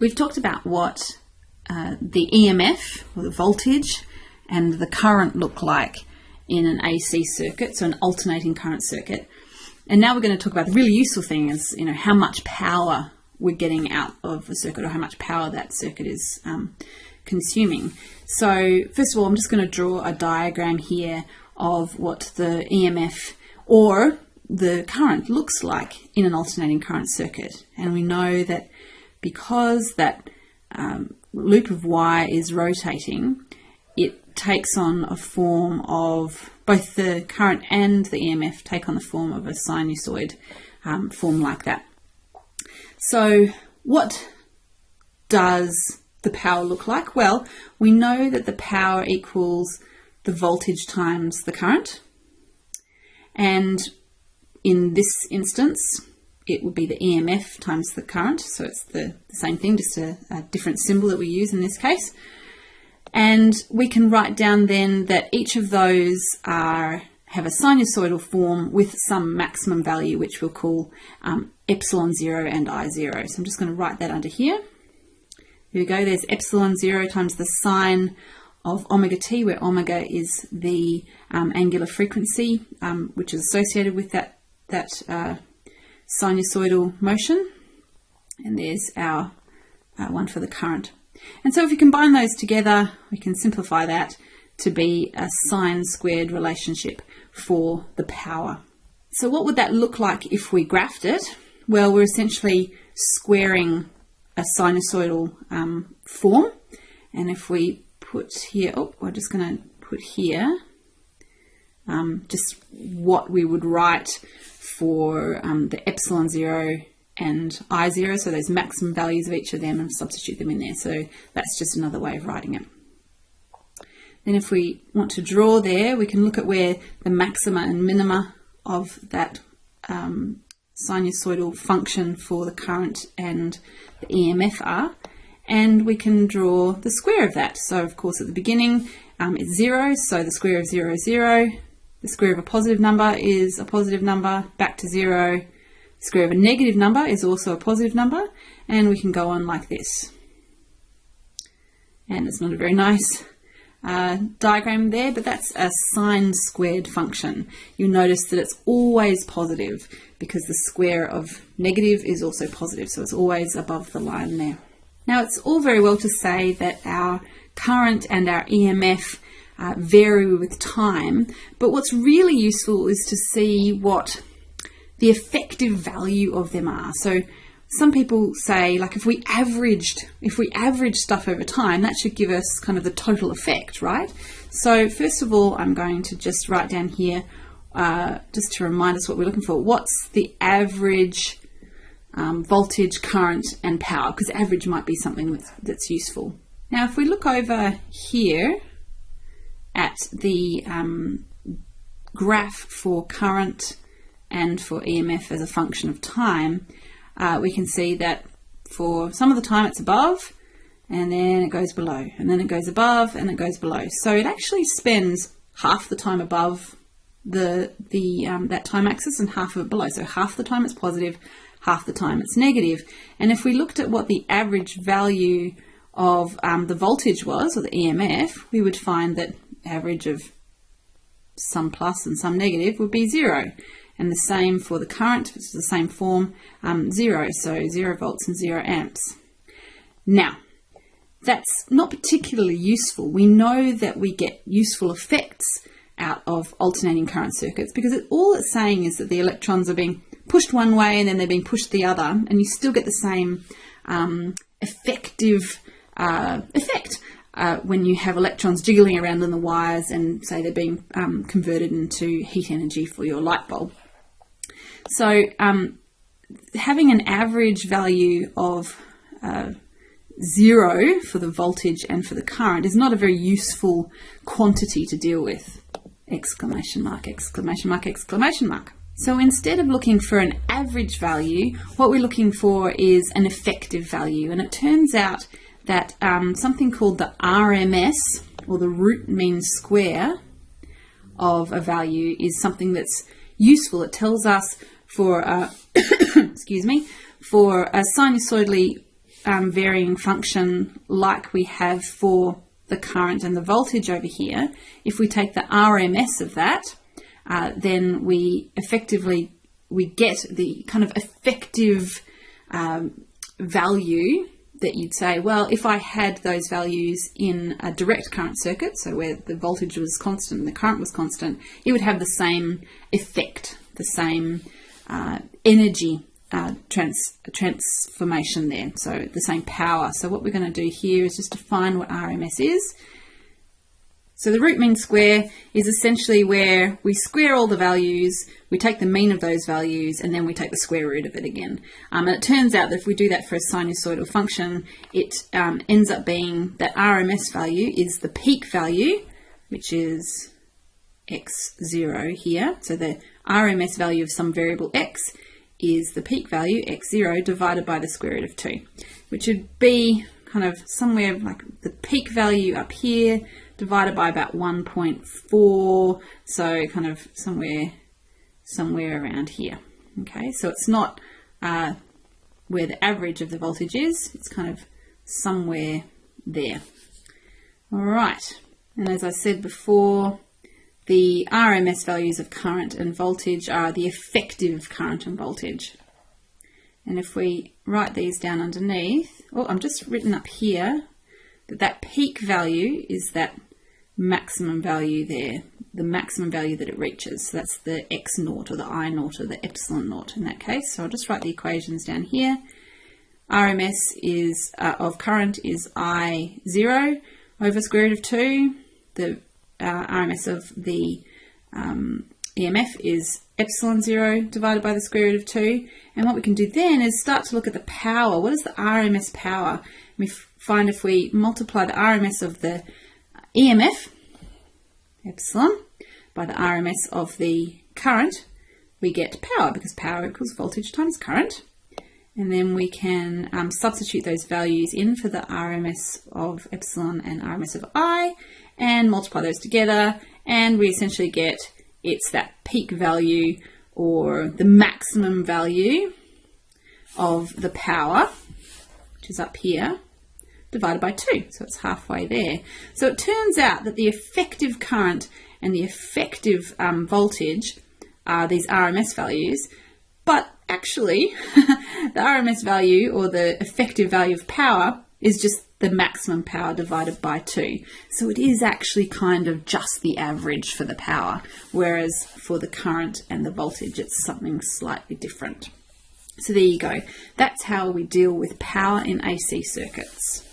We've talked about what the EMF, or the voltage, and the current look like in an AC circuit, so an alternating current circuit. And now we're going to talk about the really useful thing is, how much power we're getting out of a circuit, or how much power that circuit is consuming. So first of all, I'm just going to draw a diagram here of what the EMF or the current looks like in an alternating current circuit. And we know that because that loop of wire is rotating, it takes on a form of, both the current and the EMF take on the form of a sinusoid form like that. So what does the power look like? Well, we know that the power equals the voltage times the current. And in this instance, it would be the EMF times the current. So it's the same thing, just a different symbol that we use in this case. And we can write down then that each of those have a sinusoidal form with some maximum value, which we'll call epsilon 0 and I0. So I'm just going to write that under here. Here we go, there's epsilon 0 times the sine of omega t, where omega is the angular frequency which is associated with that sinusoidal motion. And there's our one for the current. And so if you combine those together, we can simplify that to be a sine squared relationship for the power. So what would that look like if we graphed it? Well, we're essentially squaring a sinusoidal form. And if we put here, we're just going to put here just what we would write for the epsilon 0 and I0, so those maximum values of each of them, and substitute them in there. So that's just another way of writing it. Then if we want to draw there, we can look at where the maxima and minima of that sinusoidal function for the current and the EMF are, and we can draw the square of that. So of course at the beginning it's 0, so the square of 0 is 0. The square of a positive number is a positive number, back to 0. The square of a negative number is also a positive number, and we can go on like this. And it's not a very nice diagram there, but that's a sine squared function. You'll notice that it's always positive because the square of negative is also positive, so it's always above the line there. Now it's all very well to say that our current and our EMF vary with time, but what's really useful is to see what the effective value of them are. So some people say, like, if we average stuff over time, that should give us kind of the total effect, right? So first of all, I'm going to just write down here, just to remind us what we're looking for. What's the average voltage, current, and power? Because average might be something that's useful. Now, if we look over here at the graph for current and for EMF as a function of time, we can see that for some of the time it's above, and then it goes below, and then it goes above, and it goes below. So it actually spends half the time above that time axis and half of it below. So half the time it's positive, half the time it's negative. And if we looked at what the average value of the voltage was, or the EMF, we would find that average of some plus and some negative would be 0. And the same for the current, which is the same form, 0, so 0 volts and 0 amps. Now, that's not particularly useful. We know that we get useful effects out of alternating current circuits because all it's saying is that the electrons are being pushed one way and then they're being pushed the other, and you still get the same effective effect when you have electrons jiggling around in the wires and say they're being converted into heat energy for your light bulb. So having an average value of 0 for the voltage and for the current is not a very useful quantity to deal with. Exclamation mark, exclamation mark, exclamation mark. So instead of looking for an average value, what we're looking for is an effective value. And it turns out that something called the RMS, or the root mean square of a value, is something that's useful. It tells us for excuse me, for a sinusoidally varying function like we have for the current and the voltage over here, if we take the RMS of that, then we get the kind of effective value that you'd say, well, if I had those values in a direct current circuit, so where the voltage was constant and the current was constant, it would have the same effect, the same energy transformation there, so the same power. So what we're going to do here is just define what RMS is. So the root mean square is essentially where we square all the values, we take the mean of those values, and then we take the square root of it again. And it turns out that if we do that for a sinusoidal function, it ends up being that RMS value is the peak value, which is x0 here. So the RMS value of some variable x is the peak value, x0, divided by the square root of 2, which would be kind of somewhere like the peak value up here, divided by about 1.4, so kind of somewhere around here. Okay, so it's not where the average of the voltage is, it's kind of somewhere there. All right, and as I said before, the RMS values of current and voltage are the effective current and voltage. And if we write these down underneath, I'm just written up here that peak value is that maximum value there, the maximum value that it reaches. So that's the x naught or the I naught or the epsilon naught in that case. So I'll just write the equations down here. RMS is of current is I0 over square root of 2. The RMS of the EMF is epsilon 0 divided by the square root of 2. And what we can do then is start to look at the power. What is the RMS power? We find if we multiply the RMS of the EMF, epsilon, by the RMS of the current, we get power, because power equals voltage times current. And then we can substitute those values in for the RMS of epsilon and RMS of I, and multiply those together, and we essentially get it's that peak value or the maximum value of the power, which is up here, divided by 2, so it's halfway there. So it turns out that the effective current and the effective voltage are these RMS values, but actually the RMS value or the effective value of power is just the maximum power divided by 2. So it is actually kind of just the average for the power, whereas for the current and the voltage it's something slightly different. So there you go. That's how we deal with power in AC circuits.